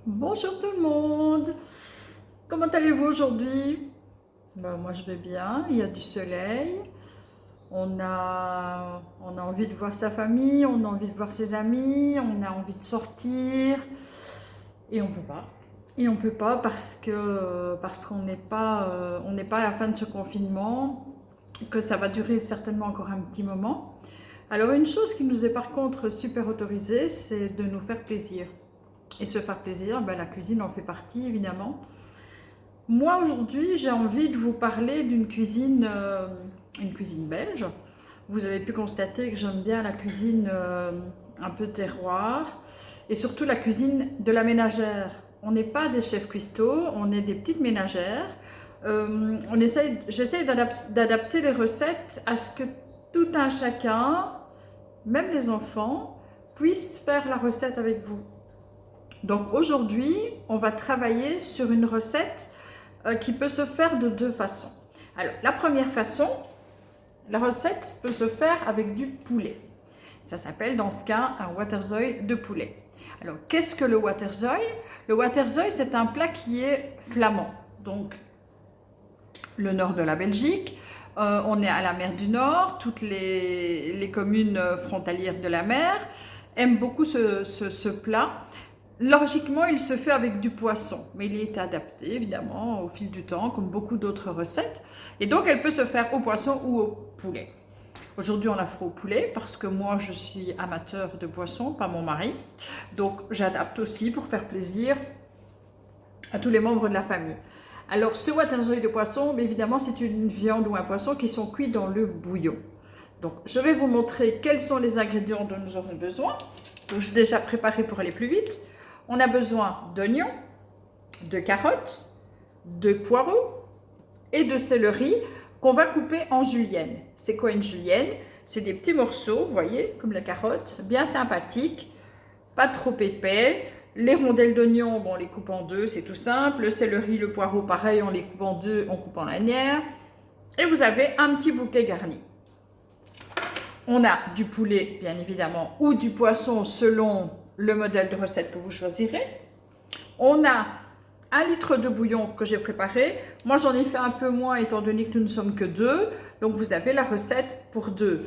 Bonjour tout le monde, comment allez-vous aujourd'hui? Moi je vais bien, il y a du soleil, on a envie de voir sa famille, on a envie de voir ses amis, on a envie de sortir et on peut pas. Et on peut pas parce qu'on n'est pas à la fin de ce confinement, que ça va durer certainement encore un petit moment. Alors une chose qui nous est par contre super autorisée, c'est de nous faire plaisir. Et se faire plaisir, la cuisine en fait partie évidemment. Moi aujourd'hui j'ai envie de vous parler d'une cuisine, une cuisine belge. Vous avez pu constater que j'aime bien la cuisine un peu terroir et surtout la cuisine de la ménagère. On n'est pas des chefs cuistots, on est des petites ménagères. J'essaye d'adapter les recettes à ce que tout un chacun, même les enfants, puissent faire la recette avec vous. Donc aujourd'hui, on va travailler sur une recette qui peut se faire de deux façons. Alors, la première façon, la recette peut se faire avec du poulet. Ça s'appelle dans ce cas un waterzooi de poulet. Alors, qu'est-ce que le waterzooi? Le waterzooi, c'est un plat qui est flamand. Donc, le nord de la Belgique, on est à la mer du Nord, toutes les communes frontalières de la mer aiment beaucoup ce plat. Logiquement, il se fait avec du poisson, mais il est adapté évidemment au fil du temps, comme beaucoup d'autres recettes. Et donc, elle peut se faire au poisson ou au poulet. Aujourd'hui, on la fera au poulet parce que moi, je suis amateur de poisson, pas mon mari. Donc, j'adapte aussi pour faire plaisir à tous les membres de la famille. Alors, ce waterzooi de poisson, évidemment, c'est une viande ou un poisson qui sont cuits dans le bouillon. Donc, je vais vous montrer quels sont les ingrédients dont nous aurons besoin. Donc, j'ai déjà préparé pour aller plus vite. On a besoin d'oignons, de carottes, de poireaux et de céleri qu'on va couper en julienne. C'est quoi une julienne? C'est des petits morceaux, vous voyez, comme la carotte, bien sympathiques, pas trop épais. Les rondelles d'oignons, on les coupe en deux, c'est tout simple. Le céleri, le poireau, pareil, on les coupe en deux, on coupe en lanières. Et vous avez un petit bouquet garni. On a du poulet, bien évidemment, ou du poisson selon le modèle de recette que vous choisirez. On a 1 litre de bouillon que j'ai préparé. Moi, j'en ai fait un peu moins étant donné que nous ne sommes que deux. Donc, vous avez la recette pour deux.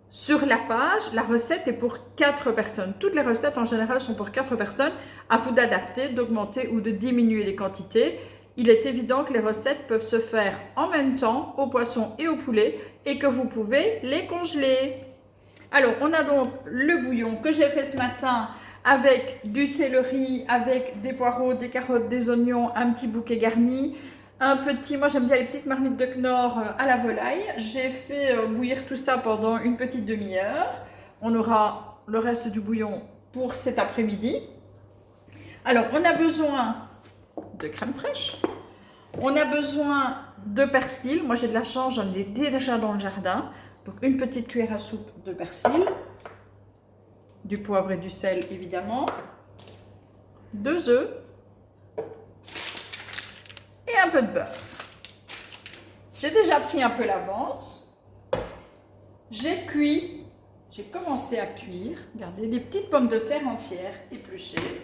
Sur la page, la recette est pour 4 personnes. Toutes les recettes, en général, sont pour 4 personnes. À vous d'adapter, d'augmenter ou de diminuer les quantités. Il est évident que les recettes peuvent se faire en même temps au poisson et au poulet et que vous pouvez les congeler. Alors, on a donc le bouillon que j'ai fait ce matin avec du céleri, avec des poireaux, des carottes, des oignons, un petit bouquet garni, moi j'aime bien les petites marmites de Knorr à la volaille. J'ai fait bouillir tout ça pendant une petite demi-heure. On aura le reste du bouillon pour cet après-midi. Alors, on a besoin de crème fraîche. On a besoin de persil. Moi j'ai de la chance, j'en ai déjà dans le jardin. Donc une petite cuillère à soupe de persil. Du poivre et du sel évidemment, 2 œufs et un peu de beurre. J'ai déjà pris un peu l'avance. J'ai commencé à cuire, regardez, des petites pommes de terre entières épluchées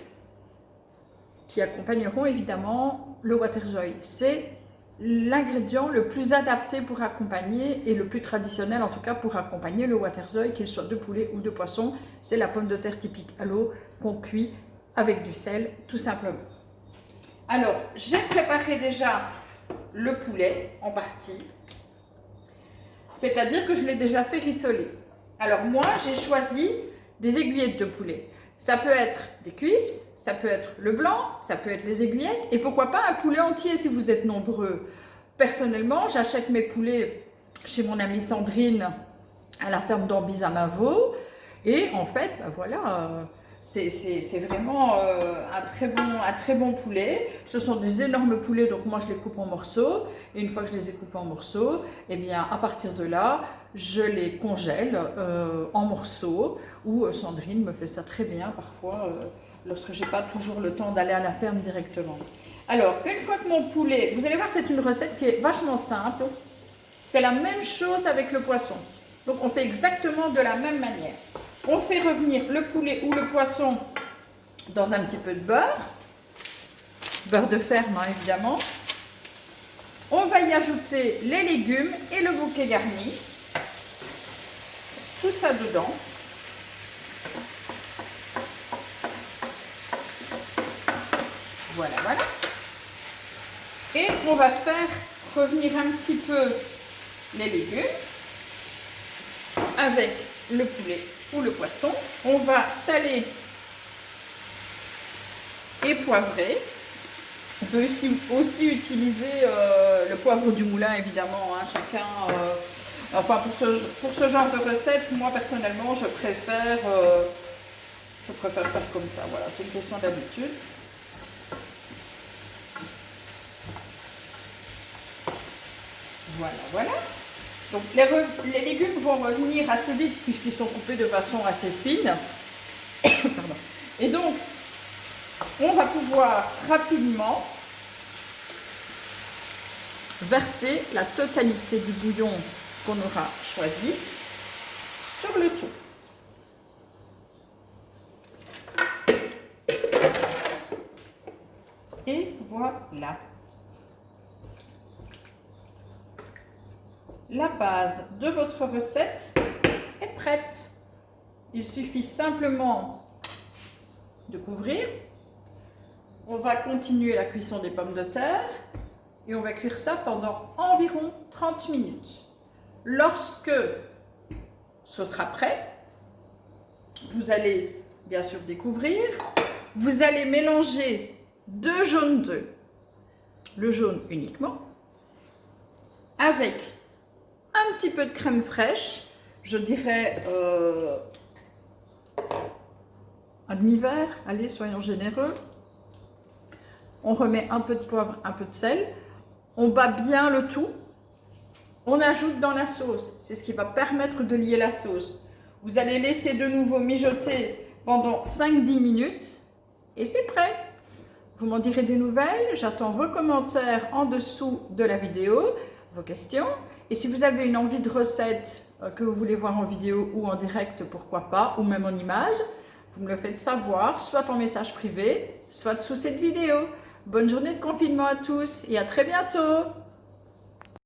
qui accompagneront évidemment le waterzooi. C'est l'ingrédient le plus adapté pour accompagner et le plus traditionnel en tout cas pour accompagner le waterzooi, qu'il soit de poulet ou de poisson, c'est la pomme de terre typique à l'eau qu'on cuit avec du sel tout simplement. Alors j'ai préparé déjà le poulet en partie, c'est-à-dire que je l'ai déjà fait rissoler. Alors moi j'ai choisi des aiguillettes de poulet. Ça peut être des cuisses, ça peut être le blanc, ça peut être les aiguillettes et pourquoi pas un poulet entier si vous êtes nombreux. Personnellement, j'achète mes poulets chez mon amie Sandrine à la ferme d'Ambise à Mavot et en fait, voilà, c'est vraiment un très bon poulet. Ce sont des énormes poulets, donc moi je les coupe en morceaux et une fois que je les ai coupés en morceaux, eh bien à partir de là, je les congèle en morceaux ou Sandrine me fait ça très bien parfois lorsque j'ai pas toujours le temps d'aller à la ferme directement. Alors, une fois que mon poulet, vous allez voir, c'est une recette qui est vachement simple. C'est la même chose avec le poisson. Donc, on fait exactement de la même manière. On fait revenir le poulet ou le poisson dans un petit peu de beurre. beurre de ferme hein, évidemment. On va y ajouter les légumes et le bouquet garni. Tout ça dedans. Voilà, voilà. Et on va faire revenir un petit peu les légumes avec le poulet ou le poisson. On va saler et poivrer. On peut aussi utiliser le poivre du moulin, évidemment. Hein, chacun, enfin, pour ce genre de recette, moi personnellement, je préfère faire comme ça. Voilà, c'est une question d'habitude. Voilà, voilà. Donc les légumes vont revenir assez vite puisqu'ils sont coupés de façon assez fine. Pardon. Et donc, on va pouvoir rapidement verser la totalité du bouillon qu'on aura choisi sur le tout. Et voilà. La base de votre recette est prête. Il suffit simplement de couvrir. On va continuer la cuisson des pommes de terre et on va cuire ça pendant environ 30 minutes. Lorsque ce sera prêt, vous allez bien sûr découvrir. Vous allez mélanger 2 jaunes d'œufs, le jaune uniquement, avec un petit peu de crème fraîche, je dirais un demi-verre, allez, soyons généreux. On remet un peu de poivre, un peu de sel, on bat bien le tout, on ajoute dans la sauce, c'est ce qui va permettre de lier la sauce. Vous allez laisser de nouveau mijoter pendant 5-10 minutes et c'est prêt. Vous m'en direz des nouvelles, j'attends vos commentaires en dessous de la vidéo, vos questions. Et si vous avez une envie de recette que vous voulez voir en vidéo ou en direct, pourquoi pas, ou même en image, vous me le faites savoir, soit en message privé, soit sous cette vidéo. Bonne journée de confinement à tous et à très bientôt!